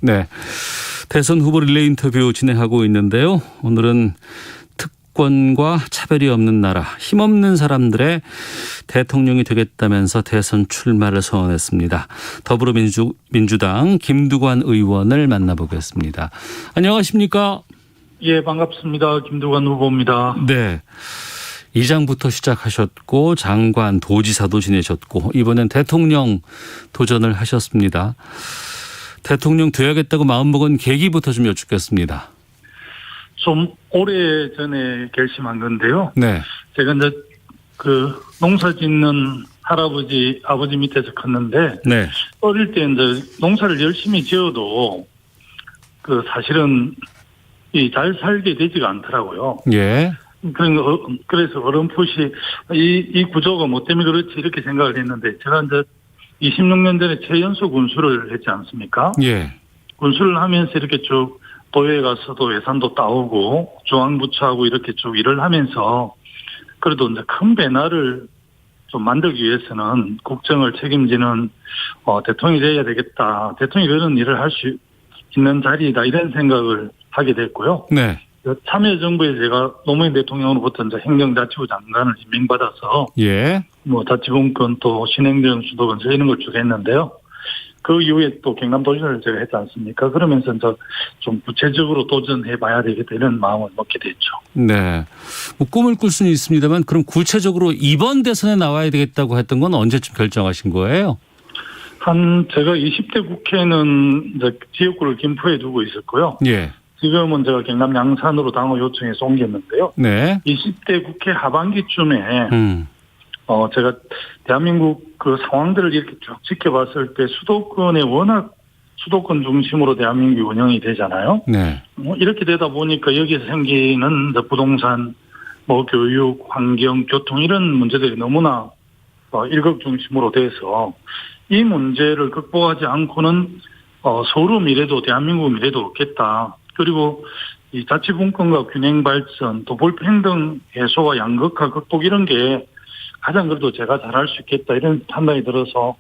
네, 대선 후보 릴레이 인터뷰 진행하고 있는데요. 오늘은 특권과 차별이 없는 나라, 힘없는 사람들의 대통령이 되겠다면서 대선 출마를 선언했습니다. 더불어민주당 김두관 의원을 만나보겠습니다. 안녕하십니까? 예, 반갑습니다. 김두관 후보입니다. 네. 이장부터 시작하셨고 장관, 도지사도 지내셨고 이번엔 대통령 도전을 하셨습니다. 대통령 돼야겠다고 마음먹은 계기부터 좀 여쭙겠습니다. 좀 오래 전에 결심한 건데요. 네. 제가 이제 농사 짓는 할아버지, 아버지 밑에서 컸는데 네. 어릴 때 이제 농사를 열심히 지어도 사실은 잘 살게 되지가 않더라고요. 예. 그래서 어렴풋이 이 구조가 뭐 때문에 그렇지 이렇게 생각을 했는데 제가 이제 26년 전에 최연소 군수를 했지 않습니까? 예. 군수를 하면서 이렇게 쭉 도에 가서도 예산도 따오고 중앙부처하고 이렇게 쭉 일을 하면서 그래도 이제 큰 변화를 좀 만들기 위해서는 국정을 책임지는 대통령이 되어야 되겠다. 대통령이 그런 일을 할 수 있는 자리이다. 이런 생각을 하게 됐고요. 네. 참여정부에 제가 노무현 대통령으로부터 이제 행정자치부 장관을 임명받아서 예. 뭐 자치분권 또 신행정 주도권 이런 걸 쭉 했는데요. 그 이후에 또 경남도지사를 제가 했지 않습니까? 그러면서 이제 좀 구체적으로 도전해봐야 되겠다 이런 마음을 먹게 됐죠. 네. 뭐 꿈을 꿀 수는 있습니다만 그럼 구체적으로 이번 대선에 나와야 되겠다고 했던 건 언제쯤 결정하신 거예요? 제가 20대 국회는 이제 지역구를 김포에 두고 있었고요. 예. 지금은 제가 경남 양산으로 당호 요청해서 옮겼는데요. 네. 20대 국회 하반기쯤에 제가 대한민국 상황들을 이렇게 쭉 지켜봤을 때 수도권에 워낙 수도권 중심으로 대한민국이 운영이 되잖아요. 네. 이렇게 되다 보니까 여기서 생기는 부동산, 교육, 환경, 교통 이런 문제들이 너무나 일극 중심으로 돼서 이 문제를 극복하지 않고는 서울의 미래도 대한민국 미래도 없겠다. 그리고 이 자치분권과 균형 발전, 또 불평등 해소와 양극화 극복 이런 게 가장 그래도 제가 잘할 수 있겠다 이런 판단이 들어서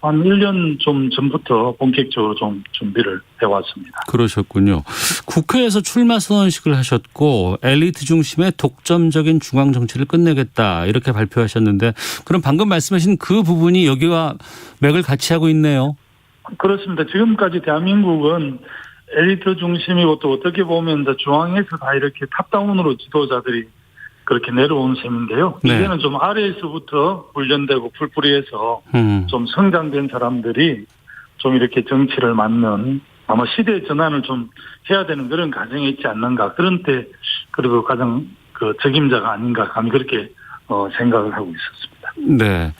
한 1년 좀 전부터 본격적으로 좀 준비를 해왔습니다. 그러셨군요. 국회에서 출마 선언식을 하셨고 엘리트 중심의 독점적인 중앙 정치를 끝내겠다 이렇게 발표하셨는데 그럼 방금 말씀하신 그 부분이 여기와 맥을 같이 하고 있네요. 그렇습니다. 지금까지 대한민국은 엘리트 중심이고 또 어떻게 보면 중앙에서 다 이렇게 탑다운으로 지도자들이 그렇게 내려온 셈인데요. 네. 이제는 좀 아래에서부터 훈련되고 풀뿌리해서 좀 성장된 사람들이 좀 이렇게 정치를 맡는 아마 시대의 전환을 좀 해야 되는 그런 과정에 있지 않는가. 그런 때 그리고 가장 적임자가 아닌가 감히 그렇게 생각을 하고 있었습니다. 네.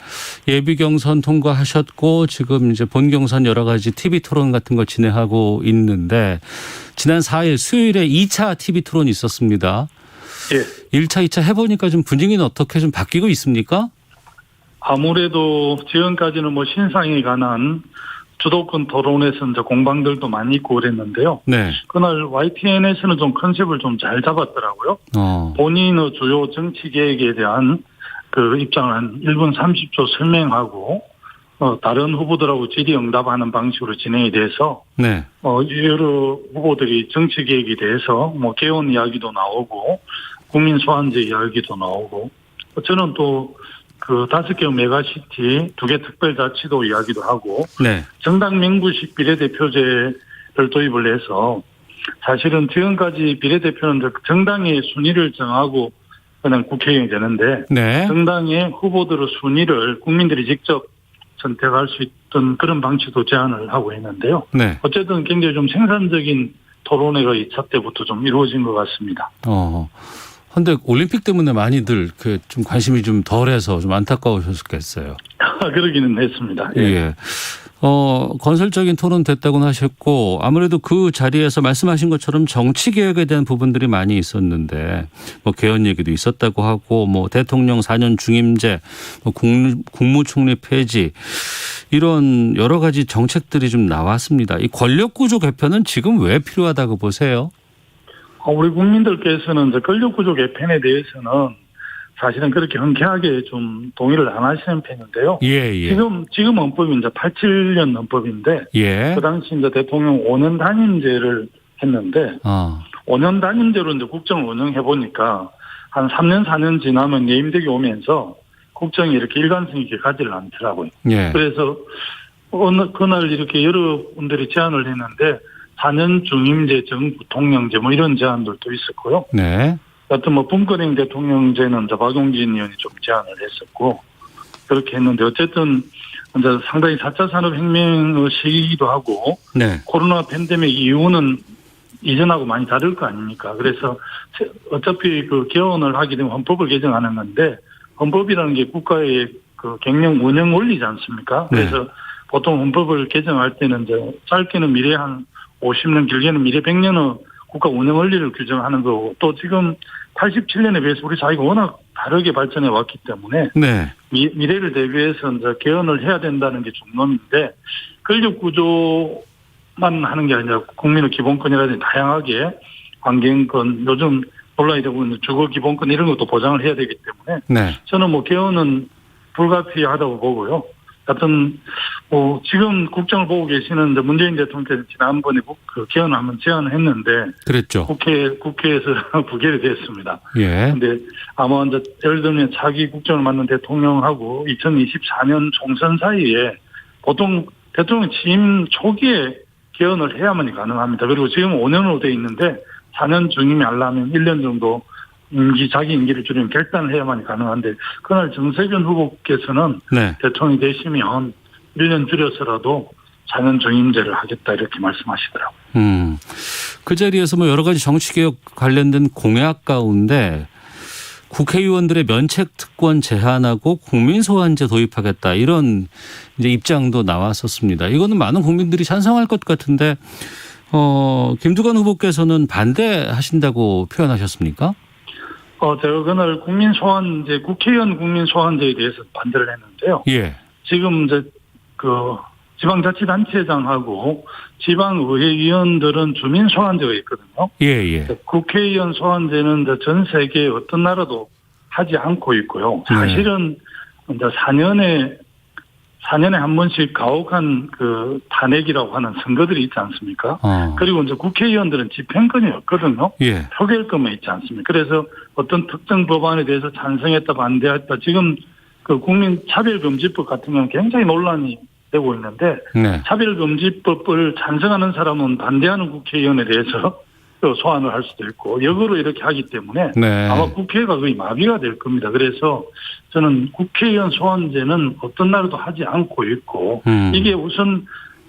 예비 경선 통과하셨고 지금 이제 본 경선 여러 가지 TV 토론 같은 거 진행하고 있는데 지난 4일 수요일에 2차 TV 토론이 있었습니다. 예. 1차, 2차 해보니까 좀 분위기는 어떻게 좀 바뀌고 있습니까? 아무래도 지금까지는 신상에 관한 주도권 토론에서 이제 공방들도 많이 있고 그랬는데요. 네. 그날 YTN에서는 좀 컨셉을 좀 잘 잡았더라고요. 본인의 주요 정치 계획에 대한 입장을 한 1분 30초 설명하고 다른 후보들하고 질의응답하는 방식으로 진행이 돼서 네. 여러 후보들이 정치 계획에 대해서 개헌 이야기도 나오고 국민 소환제 이야기도 나오고 저는 또 5개 메가시티 2개 특별자치도 이야기도 하고 네. 정당 명부식 비례대표제를 도입을 해서 사실은 지금까지 비례대표는 정당의 순위를 정하고 그냥 국회의원이 되는데 네. 정당의 후보들의 순위를 국민들이 직접 선택할 수 있던 그런 방식도 제안을 하고 있는데요. 네. 어쨌든 굉장히 좀 생산적인 토론회가 2차 때부터 좀 이루어진 것 같습니다. 근데 올림픽 때문에 많이들 좀 관심이 좀 덜해서 좀 안타까우셨겠어요. 그러기는 했습니다. 예. 예. 건설적인 토론 됐다고는 하셨고 아무래도 그 자리에서 말씀하신 것처럼 정치 개혁에 대한 부분들이 많이 있었는데 개헌 얘기도 있었다고 하고 대통령 4년 중임제, 국무총리 폐지 이런 여러 가지 정책들이 좀 나왔습니다. 이 권력구조 개편은 지금 왜 필요하다고 보세요? 우리 국민들께서는 이제 권력구조 개편에 대해서는 사실은 그렇게 흔쾌하게 좀 동의를 안 하시는 편인데요. 예, 예. 지금 헌법이 이제 87년 헌법인데 예. 그 당시 이제 대통령 5년 단임제를 했는데 5년 단임제로 이제 국정을 운영해 보니까 한 3년 4년 지나면 예임되기 오면서 국정이 이렇게 일관성 있게 가지를 않더라고요. 예. 그래서 어느 그날 이렇게 여러분들이 제안을 했는데 4년 중임제, 정부통령제 뭐 이런 제안들도 있었고요. 네. 하여튼 뭐 분권형 대통령제는 이제 박용진 의원이 좀 제안을 했었고 그렇게 했는데 어쨌든 이제 상당히 4차 산업혁명의 시기이기도 하고 네. 코로나 팬데믹 이후는 이전하고 많이 다를 거 아닙니까? 그래서 어차피 그 개헌을 하게 되면 헌법을 개정하는 건데 헌법이라는 게 국가의 그 경영 운영 원리지 않습니까? 그래서 네. 보통 헌법을 개정할 때는 이제 짧게는 미래 한 50년, 길게는 미래 100년의 국가 운영 원리를 규정하는 거고 또 지금 87년에 비해서 우리 사회가 워낙 다르게 발전해 왔기 때문에 네. 미래를 대비해서 이제 개헌을 해야 된다는 게 중론인데 권력 구조만 하는 게 아니라 국민의 기본권이라든지 다양하게 환경권 요즘 논란이 되고 있는 주거 기본권 이런 것도 보장을 해야 되기 때문에 네. 저는 뭐 개헌은 불가피하다고 보고요. 하여튼 뭐 지금 국정을 보고 계시는 이제 문재인 대통령께서 지난번에 그 개헌을 한번 제안을 했는데 그랬죠. 국회에서 부결이 됐습니다. 예. 근데 아마 이제 예를 들면 차기 국정을 맡는 대통령하고 2024년 총선 사이에 보통 대통령 취임 초기에 개헌을 해야만이 가능합니다. 그리고 지금 5년으로 돼 있는데 4년 중임이 하려면 1년 정도 자기 임기를 줄이면 결단을 해야만이 가능한데 그날 정세균 후보께서는 네. 대통령이 되시면 1년 줄여서라도 4년 중임제를 하겠다 이렇게 말씀하시더라고요. 그 자리에서 뭐 여러 가지 정치개혁 관련된 공약 가운데 국회의원들의 면책 특권 제한하고 국민 소환제 도입하겠다 이런 이제 입장도 나왔었습니다. 이거는 많은 국민들이 찬성할 것 같은데 김두관 후보께서는 반대하신다고 표현하셨습니까? 제가 그날 국회의원 국민 소환제에 대해서 반대를 했는데요. 예. 지금 이제 그 지방자치단체장하고 지방의회의원들은 주민 소환제가 있거든요. 예, 예. 국회의원 소환제는 이제 전 세계 어떤 나라도 하지 않고 있고요. 사실은 이제 4년에 한 번씩 가혹한 그 탄핵이라고 하는 선거들이 있지 않습니까? 그리고 이제 국회의원들은 집행권이 없거든요. 예. 표결권만 있지 않습니까? 그래서 어떤 특정 법안에 대해서 찬성했다 반대했다 지금 그 국민차별금지법 같은 경우는 굉장히 논란이 되고 있는데 네. 차별금지법을 찬성하는 사람은 반대하는 국회의원에 대해서 또 소환을 할 수도 있고 역으로 이렇게 하기 때문에 네. 아마 국회가 거의 마비가 될 겁니다. 그래서 저는 국회의원 소환제는 어떤 나라도 하지 않고 있고 이게 우선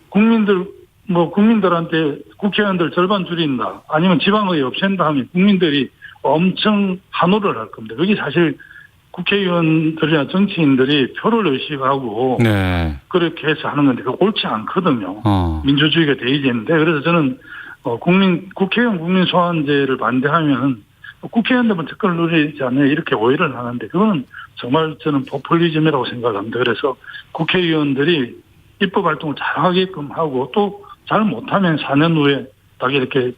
국민들한테 국회의원들 절반 줄인다 아니면 지방의회 없앤다 하면 국민들이 엄청 환호를 할 겁니다. 그게 사실 국회의원들이나 정치인들이 표를 의식하고 네. 그렇게 해서 하는 건데 그거 옳지 않거든요. 민주주의가 대의제인데 그래서 저는 국회의원 국민 소환제를 반대하면 국회의원들만 특권을 누리지 않냐 이렇게 오해를 하는데 그거는 정말 저는 포퓰리즘이라고 생각합니다. 그래서 국회의원들이 입법 활동을 잘하게끔 하고 또 잘 못하면 4년 후에 딱 이렇게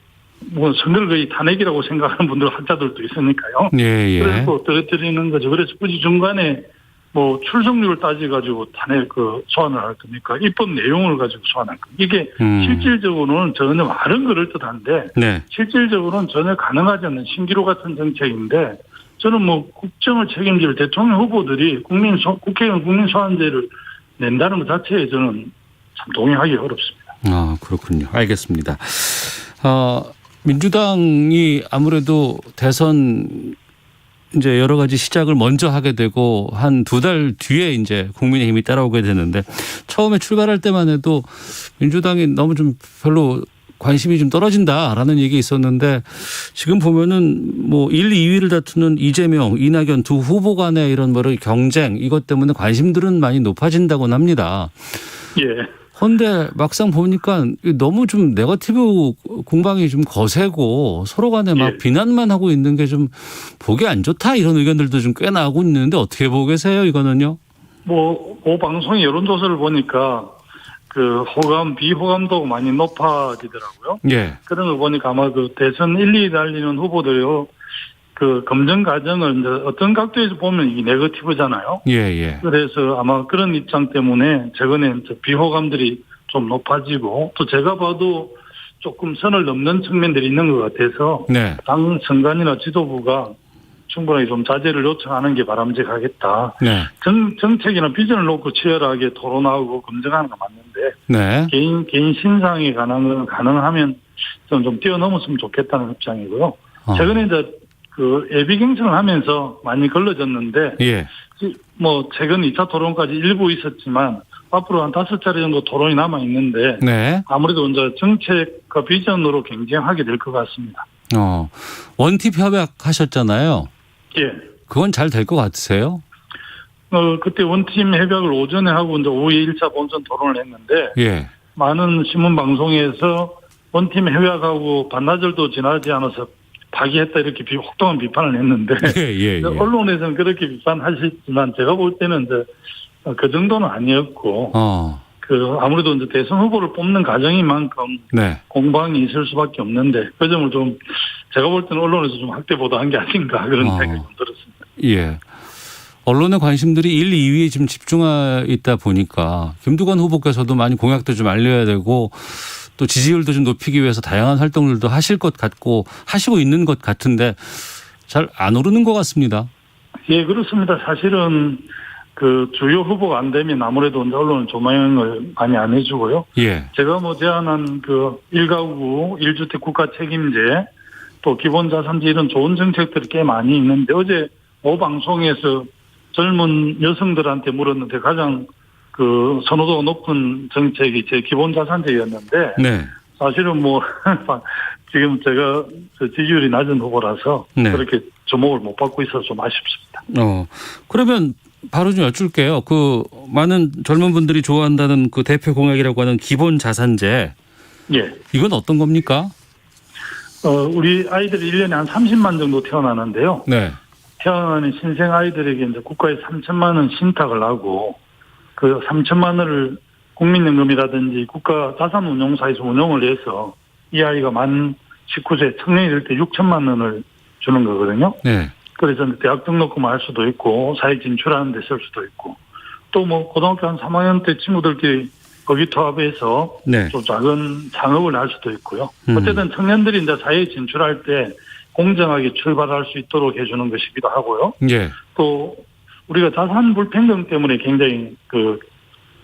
뭐 선거를 거의 탄핵이라고 생각하는 분들 한자들도 있으니까요. 예, 예. 그래서 또 떨어뜨리는 거죠. 그래서 굳이 중간에 뭐 출석률을 따져가지고 탄핵 소환을 할 겁니까? 입법 내용을 가지고 소환할 겁니까? 이게 실질적으로는 전혀 말은 그럴듯한데 네. 실질적으로는 전혀 가능하지 않는 신기루 같은 정책인데 저는 뭐 국정을 책임질 대통령 후보들이 국회의원 국민 소환제를 낸다는 것 자체에 저는 참 동의하기 어렵습니다. 그렇군요. 알겠습니다. 민주당이 아무래도 대선 이제 여러 가지 시작을 먼저 하게 되고 한 2달 뒤에 이제 국민의힘이 따라오게 되는데 처음에 출발할 때만 해도 민주당이 너무 좀 별로 관심이 좀 떨어진다라는 얘기 있었는데 지금 보면은 뭐 1, 2위를 다투는 이재명, 이낙연 두 후보 간의 이런 경쟁 이것 때문에 관심들은 많이 높아진다고는 합니다. 예. 그런데 막상 보니까 너무 좀 네거티브 공방이 좀 거세고 서로 간에 막 비난만 하고 있는 게 좀 보기 안 좋다 이런 의견들도 좀 꽤 나오고 있는데 어떻게 보고 계세요 이거는요? 방송의 여론조사를 보니까 그 비호감도 많이 높아지더라고요. 예. 그런 거 보니까 아마 그 대선 1, 2위 달리는 후보들요. 그 검증 과정을 이제 어떤 각도에서 보면 이게 네거티브잖아요. 예, 예. 그래서 아마 그런 입장 때문에 최근에 이제 비호감들이 좀 높아지고 또 제가 봐도 조금 선을 넘는 측면들이 있는 것 같아서 네. 당 선관위나 지도부가 충분히 좀 자제를 요청하는 게 바람직하겠다. 네. 정책이나 비전을 놓고 치열하게 토론하고 검증하는 건 맞는데 네. 개인 신상이 가능하면 좀 뛰어넘었으면 좋겠다는 입장이고요. 최근에 이제 그 예비 경선을 하면서 많이 걸러졌는데 예. 뭐 최근 2차 토론까지 일부 있었지만 앞으로 한 5차례 정도 토론이 남아 있는데 네. 아무래도 이제 정책과 비전으로 경쟁하게 될 것 같습니다. 원팀 협약하셨잖아요. 예. 그건 잘 될 것 같으세요? 그때 원팀 협약을 오전에 하고 이제 오후에 1차 본선 토론을 했는데 예. 많은 신문 방송에서 원팀 협약하고 반나절도 지나지 않아서 파기했다 이렇게 혹독한 비판을 했는데 예. 언론에서는 그렇게 비판하셨지만 제가 볼 때는 이제 그 정도는 아니었고 그 아무래도 이제 대선 후보를 뽑는 과정인 만큼 네. 공방이 있을 수밖에 없는데 그 점을 좀 제가 볼 때는 언론에서 좀 학대 보도한 게 아닌가 그런 생각이 좀 들었습니다. 예. 언론의 관심들이 1, 2위에 지금 집중해 있다 보니까 김두관 후보께서도 많이 공약도 좀 알려야 되고 또 지지율도 좀 높이기 위해서 다양한 활동들도 하실 것 같고 하시고 있는 것 같은데 잘 안 오르는 것 같습니다. 예, 그렇습니다. 사실은 그 주요 후보가 안 되면 아무래도 언론은 조명을 많이 안 해주고요. 예. 제가 뭐 제안한 그 1가구 1주택 국가 책임제 또 기본자산제 이런 좋은 정책들이 꽤 많이 있는데 어제 방송에서 젊은 여성들한테 물었는데 가장 그 선호도가 높은 정책이 제 기본자산제였는데 네. 사실은 뭐 지금 제가 지지율이 낮은 후보라서 네. 그렇게 주목을 못 받고 있어서 좀 아쉽습니다. 그러면 바로 좀 여쭐게요. 그 많은 젊은 분들이 좋아한다는 그 대표 공약이라고 하는 기본자산제. 예. 이건 어떤 겁니까? 우리 아이들이 1년에 한 30만 정도 태어나는데요. 네. 태어나는 신생 아이들에게 이제 국가에 3천만 원 신탁을 하고 그 3천만 원을 국민연금이라든지 국가 자산운용사에서 운용을 해서 이 아이가 만 19세 청년이 될 때 6천만 원을 주는 거거든요. 네. 그래서 대학 등록금 할 수도 있고 사회 진출하는 데 쓸 수도 있고 또 뭐 고등학교 한 3학년 때 친구들끼리 의기투합해서 네. 좀 작은 창업을 할 수도 있고요. 어쨌든 청년들이 이제 사회에 진출할 때 공정하게 출발할 수 있도록 해주는 것이기도 하고요. 예. 또 우리가 자산 불평등 때문에 굉장히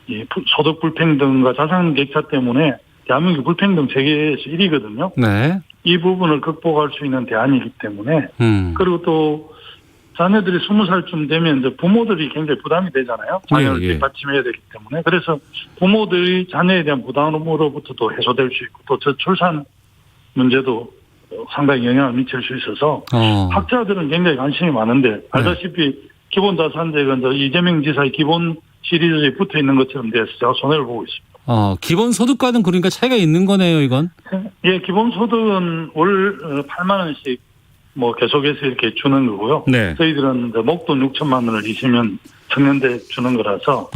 이 소득 불평등과 자산 격차 때문에 대한민국 불평등 세계에서 1위거든요. 네. 이 부분을 극복할 수 있는 대안이기 때문에 그리고 또 자녀들이 20살쯤 되면 이제 부모들이 굉장히 부담이 되잖아요. 자녀를 뒷받침해야 되기 때문에. 그래서 부모들이 자녀에 대한 부담으로부터도 해소될 수 있고 또 저출산 문제도 상당히 영향을 미칠 수 있어서 학자들은 굉장히 관심이 많은데 알다시피 기본자산제가 이제 이재명 지사의 기본 시리즈에 붙어 있는 것처럼 돼서 제가 손해를 보고 있습니다. 기본소득과는 그러니까 차이가 있는 거네요, 이건? 예, 기본소득은 월 8만 원씩 뭐 계속해서 이렇게 주는 거고요. 네. 저희들은 이제 목돈 6천만 원을 이시면 청년대 주는 거라서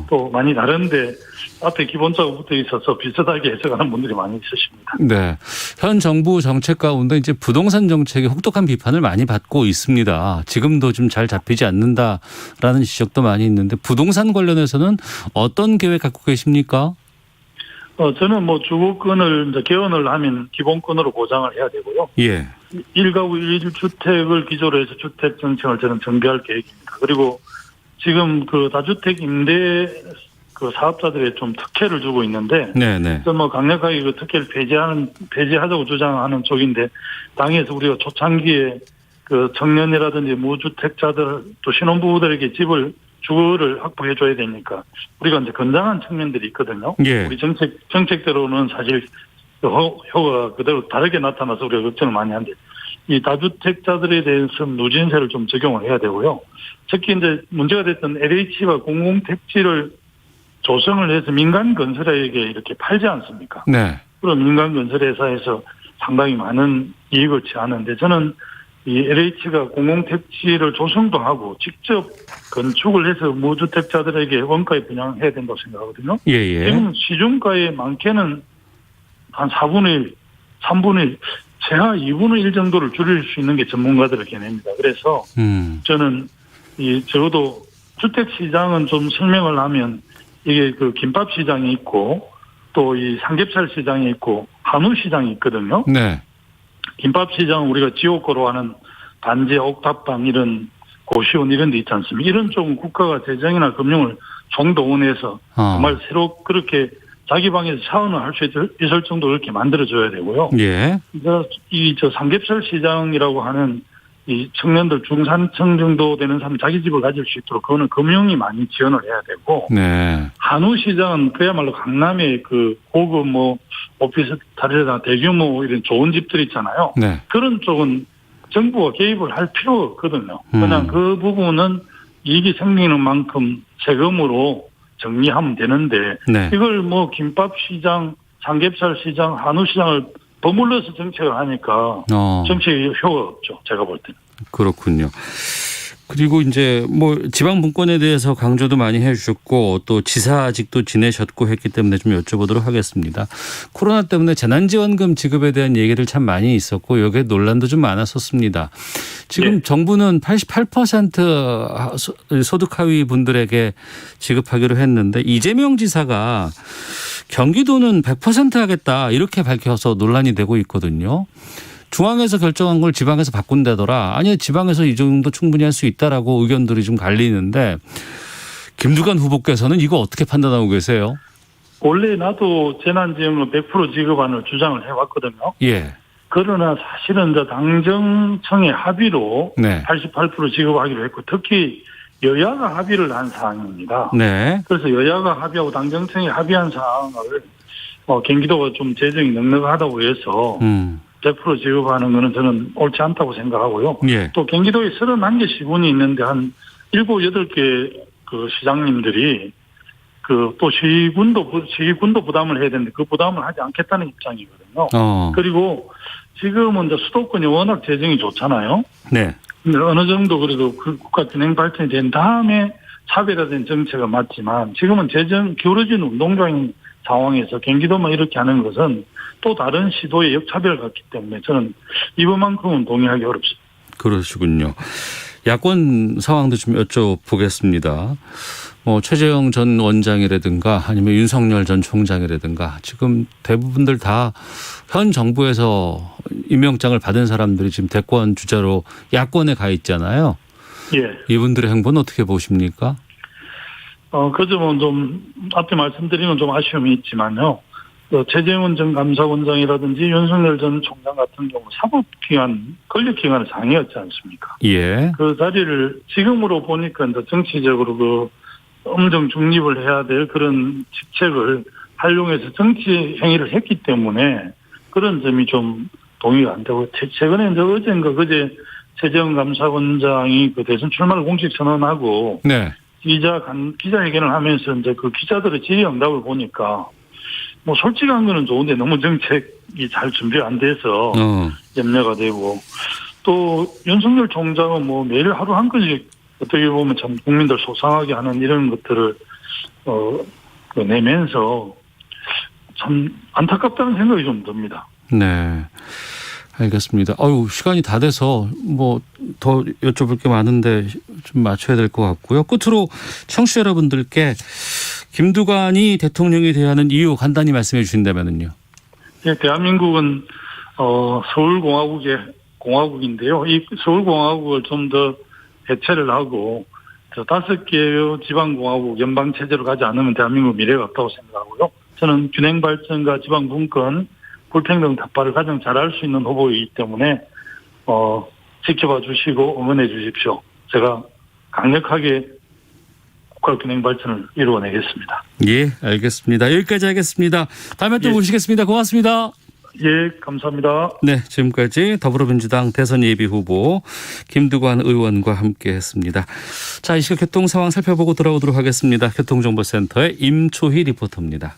또 많이 다른데 앞에 기본자가 붙어 있어서 비슷하게 해석하는 분들이 많이 있으십니다. 네. 현 정부 정책 가운데 이제 부동산 정책이 혹독한 비판을 많이 받고 있습니다. 지금도 좀 잘 잡히지 않는다라는 지적도 많이 있는데 부동산 관련해서는 어떤 계획 갖고 계십니까? 저는 뭐 주거권을 이제 개헌을 하면 기본권으로 보장을 해야 되고요. 예. 1가구 1주택을 기조로 해서 주택 정책을 저는 정비할 계획입니다. 그리고 지금 그 다주택 임대 그 사업자들의 좀 특혜를 주고 있는데, 네네. 뭐 강력하게 그 특혜를 폐지하자고 주장하는 쪽인데, 당에서 우리가 초창기에 그 청년이라든지 무주택자들 또 신혼부부들에게 주거를 확보해줘야 되니까 우리가 이제 건강한 측면들이 있거든요. 예. 우리 정책대로는 사실 효과가 그대로 다르게 나타나서 우리가 걱정을 많이 하는데 이 다주택자들에 대해서 누진세를 좀 적용을 해야 되고요. 특히 이제 문제가 됐던 LH가 공공택지를 조성을 해서 민간 건설회에게 이렇게 팔지 않습니까? 네. 그럼 민간 건설회사에서 상당히 많은 이익을 취하는데 저는 이 LH가 공공택지를 조성도 하고 직접 건축을 해서 무주택자들에게 원가에 분양해야 된다고 생각하거든요. 예예. 지금 시중가의 많게는 한 4분의 1, 3분의 1 최하 2분의 1 정도를 줄일 수 있는 게 전문가들의 견해입니다. 그래서 저는 적어도 주택 시장은 좀 설명을 하면 이게 그 김밥 시장이 있고 또 이 삼겹살 시장이 있고 한우 시장이 있거든요. 네. 김밥 시장은 우리가 지옥고로 하는 반제, 옥탑방 이런 고시원 이런 데 있지 않습니까? 이런 쪽은 국가가 재정이나 금융을 총동원해서 정말 새로 그렇게 자기 방에서 샤워는 할 수 있을 정도로 이렇게 만들어줘야 되고요. 예. 저 삼겹살 시장이라고 하는 이 청년들 중산층 정도 되는 사람이 자기 집을 가질 수 있도록 그거는 금융이 많이 지원을 해야 되고. 네. 한우 시장은 그야말로 강남의 그 고급 뭐 오피스텔이나 대규모 이런 좋은 집들 있잖아요. 네. 그런 쪽은 정부가 개입을 할 필요가 없거든요. 그냥 그 부분은 이익이 생기는 만큼 세금으로 정리하면 되는데 네. 이걸 뭐 김밥 시장, 삼겹살 시장, 한우 시장을 버물러서 정책을 하니까 정책이 효과가 없죠. 제가 볼 때는. 그렇군요. 그리고 이제 뭐 지방 분권에 대해서 강조도 많이 해주셨고 또 지사직도 지내셨고 했기 때문에 좀 여쭤보도록 하겠습니다. 코로나 때문에 재난지원금 지급에 대한 얘기들 참 많이 있었고 여기에 논란도 좀 많았었습니다. 지금 정부는 88% 소득 하위 분들에게 지급하기로 했는데 이재명 지사가 경기도는 100% 하겠다 이렇게 밝혀서 논란이 되고 있거든요. 중앙에서 결정한 걸 지방에서 바꾼다더라. 아니 지방에서 이 정도 충분히 할 수 있다라고 의견들이 좀 갈리는데 김두관 후보께서는 이거 어떻게 판단하고 계세요? 원래 나도 재난지원금 100% 지급안을 주장을 해왔거든요. 예. 그러나 사실은 이제 당정청의 합의로 88% 지급하기로 했고 특히 여야가 합의를 한 사항입니다. 네. 그래서 여야가 합의하고 당정청이 합의한 사항을 경기도가 좀 재정이 넉넉하다고 해서 100% 지급하는 거는 저는 옳지 않다고 생각하고요. 예. 또 경기도에 31개 시군이 있는데 한 7, 8개 그 시장님들이 그 또 시군도 부담을 해야 되는데 그 부담을 하지 않겠다는 입장이거든요. 그리고 지금은 이제 수도권이 워낙 재정이 좋잖아요. 네. 근데 어느 정도 그래도 그 국가 진행 발전이 된 다음에 차별화된 정책은 맞지만 지금은 재정 기울어진 운동장인 상황에서 경기도만 이렇게 하는 것은 또 다른 시도의 역차별 같기 때문에 저는 이번만큼은 동의하기 어렵습니다. 그러시군요. 야권 상황도 좀 여쭤보겠습니다. 최재형 전 원장이라든가 아니면 윤석열 전 총장이라든가 지금 대부분들 다 현 정부에서 임명장을 받은 사람들이 지금 대권 주자로 야권에 가 있잖아요. 예. 이분들의 행보는 어떻게 보십니까? 그 점은 좀 앞에 말씀드리는 좀 아쉬움이 있지만요. 최재형 전 감사원장이라든지 윤석열 전 총장 같은 경우 사법기관, 권력기관의 장이었지 않습니까? 예. 그 자리를 지금으로 보니까 이제 정치적으로 그 엄정 중립을 해야 될 그런 직책을 활용해서 정치 행위를 했기 때문에 그런 점이 좀 동의가 안 되고 최근에 이제 어젠가 그제 최재형 감사원장이 그 대선 출마를 공식 선언하고 기자회견을 하면서 이제 그 기자들의 질의응답을 보니까 뭐 솔직한 거는 좋은데 너무 정책이 잘 준비가 안 돼서 염려가 되고 또 윤석열 총장은 뭐 매일 하루 한 건씩 어떻게 보면 참 국민들 속상하게 하는 이런 것들을 내면서 참 안타깝다는 생각이 좀 듭니다. 네. 알겠습니다. 시간이 다 돼서 뭐 더 여쭤볼 게 많은데 좀 맞춰야 될 것 같고요. 끝으로 청취자 여러분들께 김두관이 대통령이 돼야 하는 이유 간단히 말씀해 주신다면요. 네, 대한민국은 서울공화국인데요. 이 서울공화국을 좀 더 해체를 하고 5개의 지방공화국 연방체제로 가지 않으면 대한민국 미래가 없다고 생각하고요. 저는 균형 발전과 지방 분권, 불평등 타파를 가장 잘할 수 있는 후보이기 때문에 지켜봐 주시고 응원해 주십시오. 제가 강력하게 국가 균형 발전을 이루어내겠습니다. 예, 알겠습니다. 여기까지 하겠습니다. 다음에 또 모시겠습니다. 고맙습니다. 예, 감사합니다. 네, 지금까지 더불어민주당 대선 예비 후보 김두관 의원과 함께했습니다. 자, 이 시각 교통 상황 살펴보고 돌아오도록 하겠습니다. 교통정보센터의 임초희 리포터입니다.